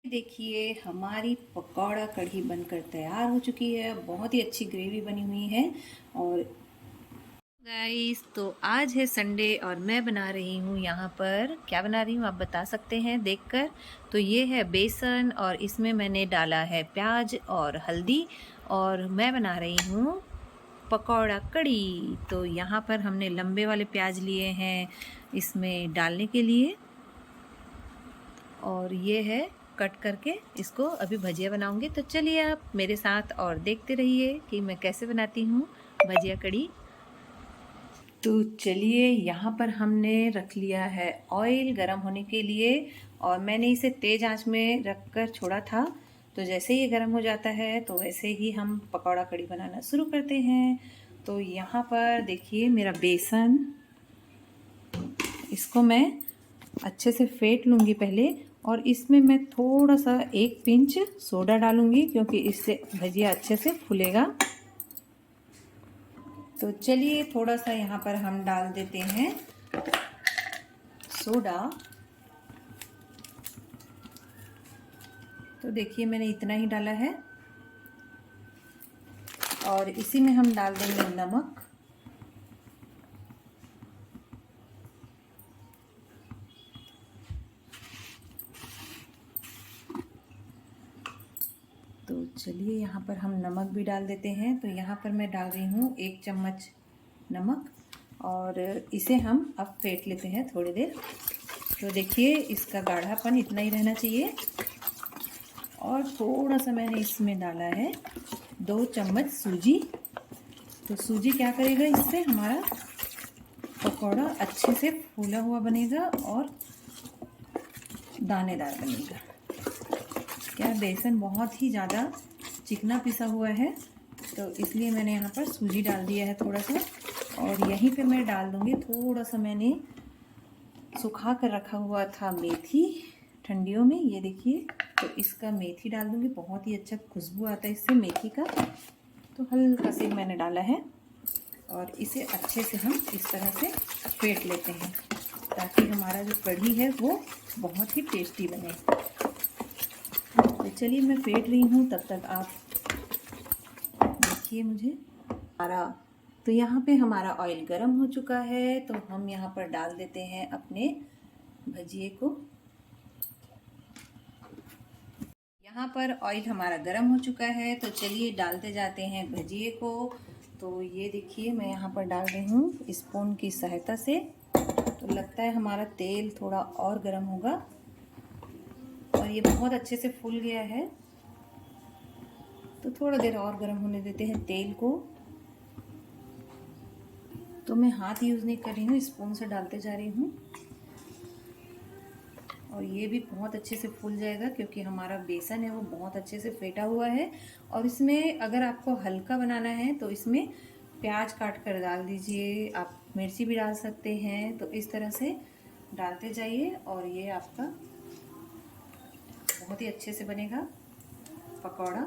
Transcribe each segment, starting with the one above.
देखिए हमारी पकौड़ा कढ़ी बनकर तैयार हो चुकी है। बहुत ही अच्छी ग्रेवी बनी हुई है। और गाइस तो आज है संडे और मैं बना रही हूँ, यहाँ पर क्या बना रही हूँ आप बता सकते हैं देखकर। तो ये है बेसन और इसमें मैंने डाला है प्याज और हल्दी और मैं बना रही हूँ पकौड़ा कढ़ी। तो यहाँ पर हमने लंबे वाले प्याज लिए हैं इसमें डालने के लिए, और ये है कट करके इसको अभी भजिया बनाऊंगी। तो चलिए आप मेरे साथ और देखते रहिए कि मैं कैसे बनाती हूँ भजिया कढ़ी। तो चलिए यहाँ पर हमने रख लिया है ऑयल गरम होने के लिए, और मैंने इसे तेज़ आंच में रख कर छोड़ा था। तो जैसे ही ये गरम हो जाता है तो वैसे ही हम पकौड़ा कढ़ी बनाना शुरू करते हैं। तो यहाँ पर देखिए मेरा बेसन, इसको मैं अच्छे से फेंट लूँगी पहले, और इसमें मैं थोड़ा सा एक पिंच सोडा डालूँगी क्योंकि इससे भजिया अच्छे से फूलेगा। तो चलिए थोड़ा सा यहाँ पर हम डाल देते हैं सोडा। तो देखिए मैंने इतना ही डाला है, और इसी में हम डाल देंगे नमक। तो चलिए यहाँ पर हम नमक भी डाल देते हैं। तो यहाँ पर मैं डाल रही हूँ 1 चम्मच नमक, और इसे हम अब फेंट लेते हैं थोड़ी देर। तो देखिए इसका गाढ़ापन इतना ही रहना चाहिए, और थोड़ा सा मैंने इसमें डाला है 2 चम्मच सूजी। तो सूजी क्या करेगा, इससे हमारा पकौड़ा अच्छे से फूला हुआ बनेगा और दानेदार बनेगा। क्या बेसन बहुत ही ज़्यादा चिकना पिसा हुआ है, तो इसलिए मैंने यहाँ पर सूजी डाल दिया है थोड़ा सा। और यहीं पे मैं डाल दूँगी थोड़ा सा, मैंने सुखा कर रखा हुआ था मेथी ठंडियों में, ये देखिए। तो इसका मेथी डाल दूँगी, बहुत ही अच्छा खुशबू आता है इससे मेथी का। तो हल्का से मैंने डाला है, और इसे अच्छे से हम इस तरह से फेंट लेते हैं ताकि हमारा जो कढ़ी है वो बहुत ही टेस्टी बने। तो चलिए मैं फेंट रही हूँ, तब तक आप देखिए मुझे तो यहाँ पे हमारा ऑयल गरम हो चुका है। तो हम यहाँ पर डाल देते हैं अपने भजिए को। यहाँ पर ऑयल हमारा गरम हो चुका है, तो चलिए डालते जाते हैं भजिए को। तो ये देखिए मैं यहाँ पर डाल रही हूँ स्पून की सहायता से। तो लगता है हमारा तेल थोड़ा और गरम होगा, और ये बहुत अच्छे से फूल गया है। तो थोड़ा देर और गरम होने देते हैं तेल को। तो मैं हाथ यूज़ नहीं कर रही हूँ, स्पून से डालते जा रही हूँ, और ये भी बहुत अच्छे से फूल जाएगा क्योंकि हमारा बेसन है वो बहुत अच्छे से फेंटा हुआ है। और इसमें अगर आपको हल्का बनाना है तो इसमें प्याज काट कर डाल दीजिए, आप मिर्ची भी डाल सकते हैं। तो इस तरह से डालते जाइए, और ये आपका बहुत ही अच्छे से बनेगा पकौड़ा।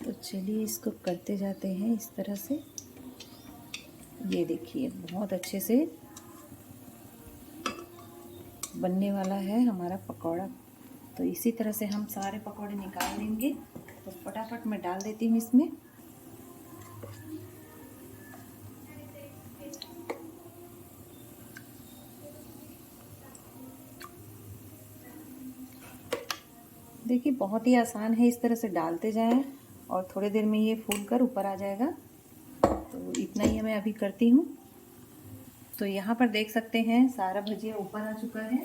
तो चलिए इसको करते जाते हैं इस तरह से। ये देखिए बहुत अच्छे से बनने वाला है हमारा पकौड़ा। तो इसी तरह से हम सारे पकौड़े निकाल लेंगे। तो फटाफट मैं डाल देती हूँ इसमें। देखिए बहुत ही आसान है, इस तरह से डालते जाएं और थोड़ी देर में ये फूल कर ऊपर आ जाएगा। तो इतना ही मैं अभी करती हूँ। तो यहाँ पर देख सकते हैं सारा भजिया ऊपर आ चुका है।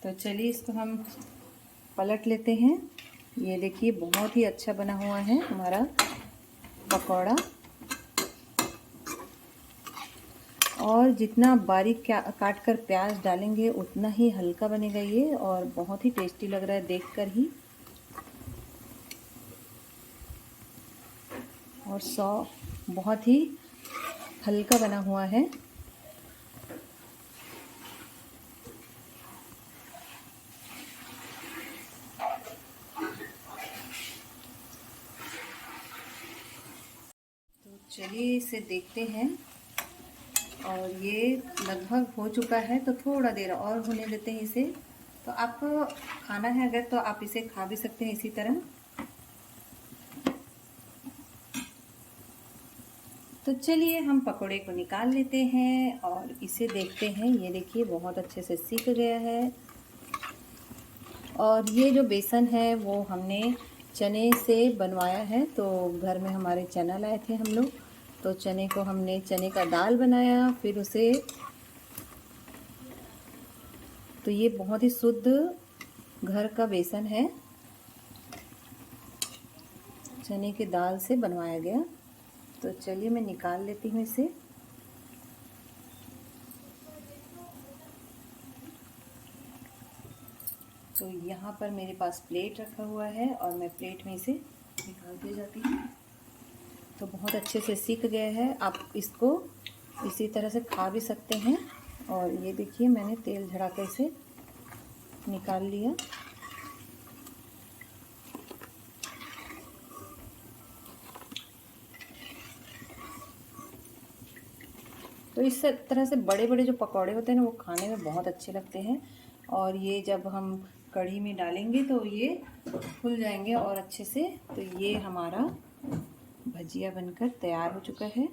तो चलिए इसको हम पलट लेते हैं। ये देखिए बहुत ही अच्छा बना हुआ है हमारा पकौड़ा, और जितना बारीक काट कर प्याज डालेंगे उतना ही हल्का बनेगा ये, और बहुत ही टेस्टी लग रहा है देखकर ही। और बहुत ही हल्का बना हुआ है। चलिए इसे देखते हैं। और ये लगभग हो चुका है, तो थोड़ा देर और होने देते हैं इसे। तो आपको खाना है अगर तो आप इसे खा भी सकते हैं इसी तरह। तो चलिए हम पकोड़े को निकाल लेते हैं और इसे देखते हैं। ये देखिए बहुत अच्छे से सीख गया है। और ये जो बेसन है वो हमने चने से बनवाया है। तो घर में हमारे चना लाए थे हम लोग, तो चने को हमने चने का दाल बनाया, फिर उसे, तो ये बहुत ही शुद्ध घर का बेसन है, चने के दाल से बनवाया गया। तो चलिए मैं निकाल लेती हूँ इसे। तो यहाँ पर मेरे पास प्लेट रखा हुआ है और मैं प्लेट में इसे निकालते जाती हूँ। तो बहुत अच्छे से सीख गया है। आप इसको इसी तरह से खा भी सकते हैं। और ये देखिए मैंने तेल झड़ा कर इसे निकाल लिया। तो इस तरह से बड़े बड़े जो पकौड़े होते हैं ना, वो खाने में बहुत अच्छे लगते हैं। और ये जब हम कढ़ी में डालेंगे तो ये फूल जाएंगे और अच्छे से। तो ये हमारा भजिया बनकर तैयार हो चुका है।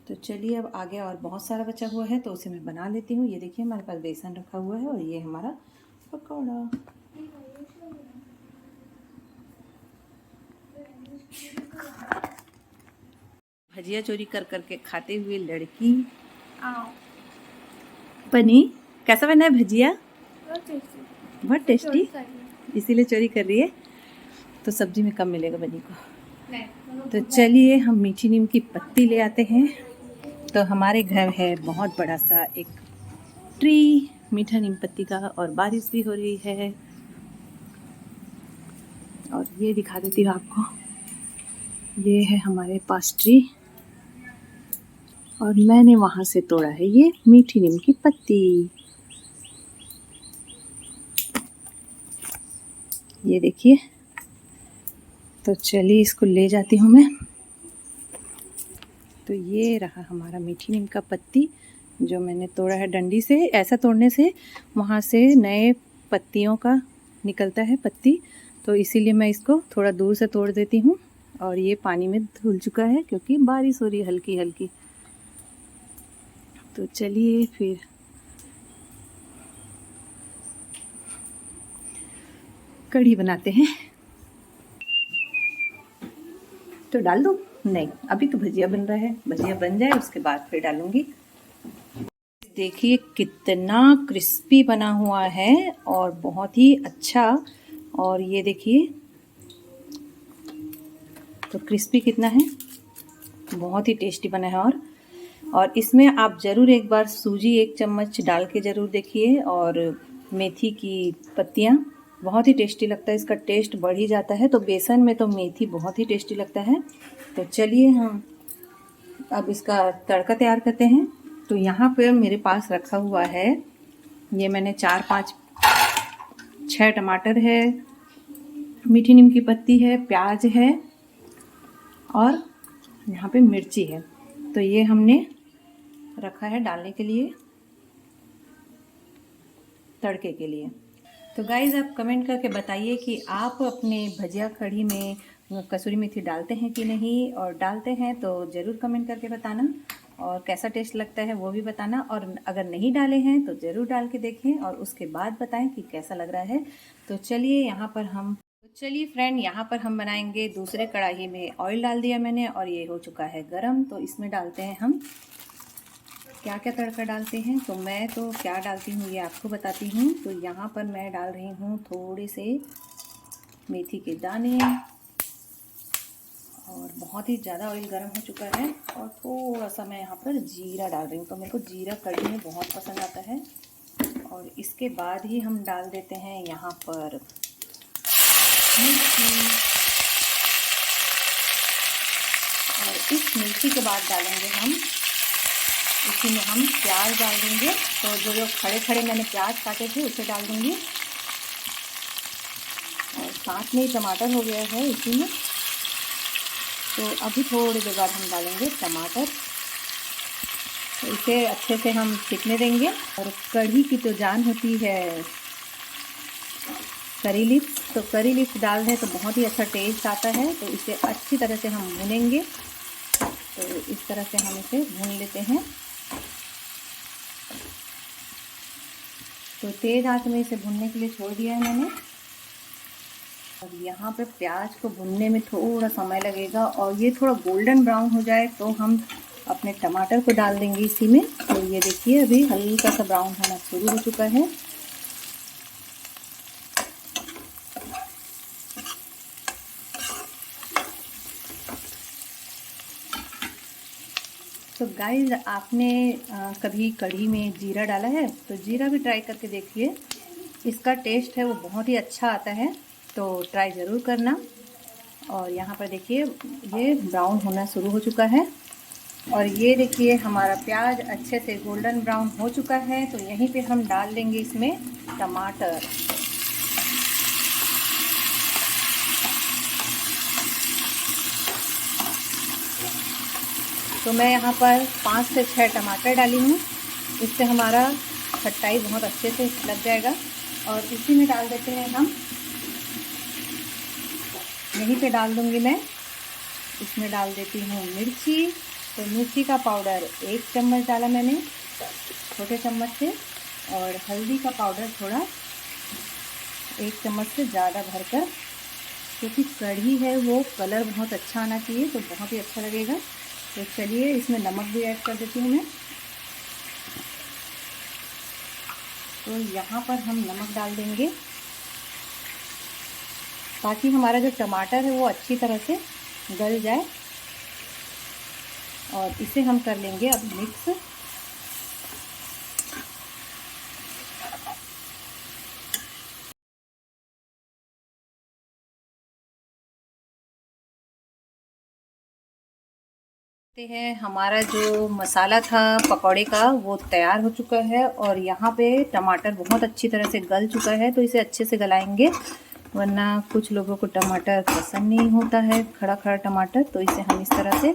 तो चलिए अब आगे और बहुत सारा बचा हुआ है, तो उसे मैं बना लेती हूँ। ये देखिए हमारे पास बेसन रखा हुआ है और ये हमारा पकौड़ा। भजिया चोरी कर करके खाते हुए लड़की बनी। कैसा बना है भजिया? बहुत टेस्टी। इसीलिए चोरी कर रही है। तो सब्जी में कम मिलेगा बनी को। तो चलिए हम मीठी नीम की पत्ती ले आते हैं। तो हमारे घर है बहुत बड़ा सा एक ट्री मीठा नीम पत्ती का, और बारिश भी हो रही है। और ये दिखा देती हूँ आपको, ये है हमारे पास ट्री, और मैंने वहाँ से तोड़ा है ये मीठी नीम की पत्ती। ये देखिए। तो चलिए इसको ले जाती हूँ मैं। तो ये रहा हमारा मीठी नीम का पत्ती जो मैंने तोड़ा है डंडी से। ऐसा तोड़ने से वहाँ से नए पत्तियों का निकलता है पत्ती, तो इसीलिए मैं इसको थोड़ा दूर से तोड़ देती हूँ। और ये पानी में धुल चुका है क्योंकि बारिश हो रही है हल्की हल्की। तो चलिए फिर कढ़ी बनाते हैं। तो डाल दो? नहीं, अभी तो भजिया बन रहा है, भजिया बन जाए उसके बाद फिर डालूंगी। देखिए कितना क्रिस्पी बना हुआ है और बहुत ही अच्छा। और ये देखिए तो क्रिस्पी कितना है, बहुत ही टेस्टी बना है। और इसमें आप ज़रूर एक बार सूजी 1 चम्मच डाल के ज़रूर देखिए, और मेथी की पत्तियाँ, बहुत ही टेस्टी लगता है। इसका टेस्ट बढ़ ही जाता है। तो बेसन में तो मेथी बहुत ही टेस्टी लगता है। तो चलिए हम अब इसका तड़का तैयार करते हैं। तो यहाँ पर मेरे पास रखा हुआ है, ये मैंने 4, 5, 6 टमाटर है, मीठी नीम की पत्ती है, प्याज है, और यहाँ पे मिर्ची है। तो ये हमने रखा है डालने के लिए, तड़के के लिए। तो गाइज़ आप कमेंट करके बताइए कि आप अपने भजिया कढ़ी में कसूरी मेथी डालते हैं कि नहीं, और डालते हैं तो ज़रूर कमेंट करके बताना, और कैसा टेस्ट लगता है वो भी बताना। और अगर नहीं डाले हैं तो ज़रूर डाल के देखें और उसके बाद बताएं कि कैसा लग रहा है। तो चलिए फ्रेंड, यहाँ पर हम बनाएंगे दूसरे कढ़ाई में। ऑयल डाल दिया मैंने और ये हो चुका है गरम। तो इसमें डालते हैं हम क्या क्या तड़का डालते हैं। तो मैं तो क्या डालती हूँ ये आपको बताती हूँ। तो यहाँ पर मैं डाल रही हूँ थोड़े से मेथी के दाने, और बहुत ही ज़्यादा ऑयल गर्म हो चुका है। और थोड़ा सा मैं यहाँ पर जीरा डाल रही हूँ। तो मेरे को जीरा कढ़ी में बहुत पसंद आता है। और इसके बाद ही हम डाल देते हैं यहाँ पर मिर्ची, और इस मिर्ची के बाद डालेंगे हम, इसी में हम प्याज डाल देंगे। तो जो खड़े खड़े मैंने प्याज काटे थे उसे डाल दूँगी, और साथ में ही टमाटर हो गया है इसी में। तो अभी थोड़ी देर बाद हम डालेंगे टमाटर। तो इसे अच्छे से हम सिकने देंगे। और कढ़ी की तो जान होती है करी लीव्स, तो करी लीव्स डाल दें तो बहुत ही अच्छा टेस्ट आता है। तो इसे अच्छी तरह से हम भूनेंगे। तो इस तरह से हम इसे भून लेते हैं। तो तेज़ आंच में इसे भूनने के लिए छोड़ दिया है मैंने। अब यहाँ पे प्याज को भूनने में थोड़ा समय लगेगा और ये थोड़ा गोल्डन ब्राउन हो जाए तो हम अपने टमाटर को डाल देंगे इसी में। तो ये देखिए अभी हल्का सा ब्राउन होना शुरू हो चुका है। तो गाइस, आपने कभी कढ़ी में जीरा डाला है? तो जीरा भी ट्राई करके देखिए, इसका टेस्ट है वो बहुत ही अच्छा आता है। तो ट्राई ज़रूर करना। और यहाँ पर देखिए ये ब्राउन होना शुरू हो चुका है। और ये देखिए हमारा प्याज अच्छे से गोल्डन ब्राउन हो चुका है। तो यहीं पे हम डाल देंगे इसमें टमाटर। तो मैं यहाँ पर 5 से 6 टमाटर डाली हूँ। इससे हमारा खट्टाई बहुत अच्छे से लग जाएगा। और इसी में डाल देते हैं हम, यहीं पे डाल दूँगी मैं, इसमें डाल देती हूँ मिर्ची। तो मिर्ची का पाउडर 1 चम्मच डाला मैंने छोटे चम्मच से। और हल्दी का पाउडर थोड़ा 1 चम्मच से ज़्यादा भरकर, क्योंकि कढ़ी है वो कलर बहुत अच्छा आना चाहिए, तो बहुत ही अच्छा लगेगा। तो चलिए इसमें नमक भी ऐड कर देती हूँ मैं। तो यहाँ पर हम नमक डाल देंगे ताकि हमारा जो टमाटर है वो अच्छी तरह से गल जाए। और इसे हम कर लेंगे अब मिक्स। हैं हमारा जो मसाला था पकौड़े का वो तैयार हो चुका है। और यहाँ पे टमाटर बहुत अच्छी तरह से गल चुका है। तो इसे अच्छे से गलाएंगे, वरना कुछ लोगों को टमाटर पसंद नहीं होता है, खड़ा खड़ा टमाटर। तो इसे हम इस तरह से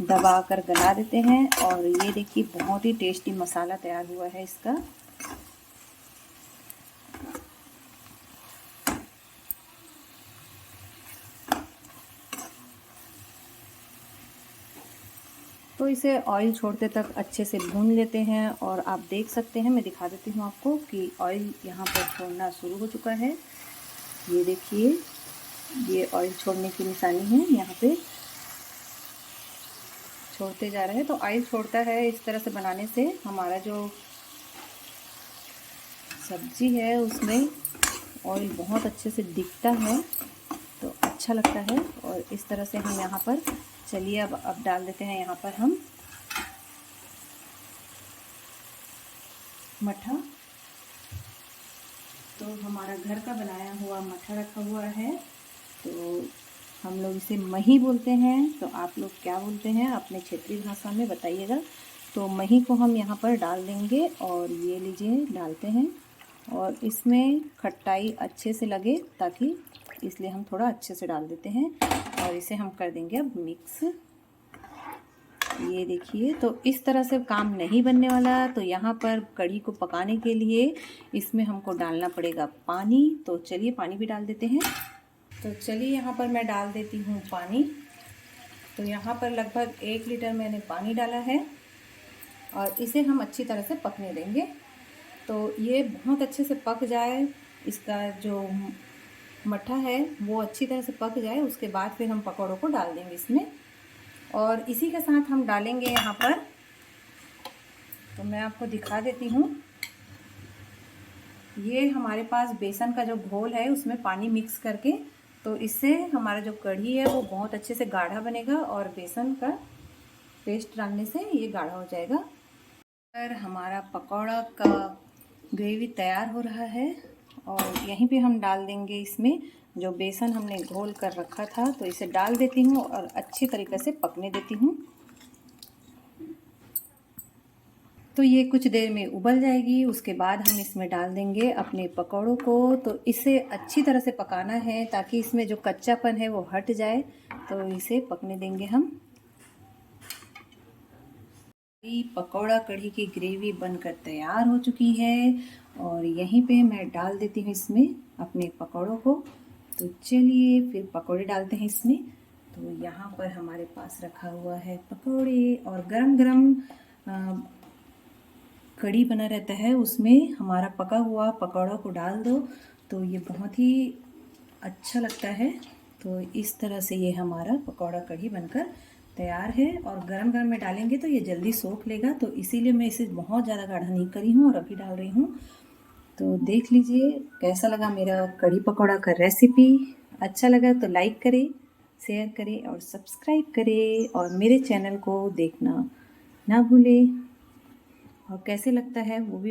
दबा कर गला देते हैं। और ये देखिए बहुत ही टेस्टी मसाला तैयार हुआ है इसका। तो इसे ऑयल छोड़ते तक अच्छे से भून लेते हैं। और आप देख सकते हैं, मैं दिखा देती हूँ आपको कि ऑयल यहाँ पर छोड़ना शुरू हो चुका है। ये देखिए ये ऑयल छोड़ने की निशानी है, यहाँ पे छोड़ते जा रहे हैं। तो ऑयल छोड़ता है इस तरह से बनाने से हमारा जो सब्जी है उसमें ऑयल बहुत अच्छे से दिखता है, तो अच्छा लगता है। और इस तरह से हम यहाँ पर, चलिए अब डाल देते हैं यहाँ पर हम मठा। तो हमारा घर का बनाया हुआ मठा रखा हुआ है। तो हम लोग इसे मही बोलते हैं। तो आप लोग क्या बोलते हैं अपने क्षेत्रीय भाषा में बताइएगा। तो मही को हम यहाँ पर डाल देंगे। और ये लीजिए डालते हैं। और इसमें खट्टाई अच्छे से लगे ताकि, इसलिए हम थोड़ा अच्छे से डाल देते हैं। और इसे हम कर देंगे अब मिक्स। ये देखिए, तो इस तरह से काम नहीं बनने वाला। तो यहाँ पर कढ़ी को पकाने के लिए इसमें हमको डालना पड़ेगा पानी। तो चलिए पानी भी डाल देते हैं। तो चलिए यहाँ पर मैं डाल देती हूँ पानी। तो यहाँ पर लगभग 1 लीटर मैंने पानी डाला है। और इसे हम अच्छी तरह से पकने देंगे। तो ये बहुत अच्छे से पक जाए, इसका जो मट्ठा है वो अच्छी तरह से पक जाए, उसके बाद फिर हम पकौड़ों को डाल देंगे इसमें। और इसी के साथ हम डालेंगे यहाँ पर, तो मैं आपको दिखा देती हूँ, ये हमारे पास बेसन का जो घोल है उसमें पानी मिक्स करके। तो इससे हमारा जो कढ़ी है वो बहुत अच्छे से गाढ़ा बनेगा। और बेसन का पेस्ट डालने से ये गाढ़ा हो जाएगा। और हमारा पकौड़ा का ग्रेवी तैयार हो रहा है। और यहीं पे हम डाल देंगे इसमें जो बेसन हमने घोल कर रखा था। तो इसे डाल देती हूँ और अच्छी तरीके से पकने देती हूँ। तो ये कुछ देर में उबल जाएगी। उसके बाद हम इसमें डाल देंगे अपने पकौड़ों को। तो इसे अच्छी तरह से पकाना है ताकि इसमें जो कच्चापन है वो हट जाए। तो इसे पकने देंगे हम। पकौड़ा कढ़ी की ग्रेवी बनकर तैयार हो चुकी है और यहीं पे मैं डाल देती हूँ इसमें अपने पकौड़ों को। तो चलिए फिर पकौड़े डालते हैं इसमें। तो यहाँ पर हमारे पास रखा हुआ है पकौड़े और गरम गरम कढ़ी बना रहता है, उसमें हमारा पका हुआ पकौड़ा को डाल दो तो ये बहुत ही अच्छा लगता है। तो इस तरह से ये हमारा पकौड़ा कढ़ी बनकर तैयार है और गरम गरम में डालेंगे तो ये जल्दी सोख लेगा। तो इसीलिए मैं इसे बहुत ज़्यादा गाढ़ा नहीं करी हूँ और अभी डाल रही हूँ। तो देख लीजिए कैसा लगा मेरा कढ़ी पकौड़ा का रेसिपी। अच्छा लगा तो लाइक करें, शेयर करें और सब्सक्राइब करें और मेरे चैनल को देखना ना भूलें। और कैसे लगता है वो भी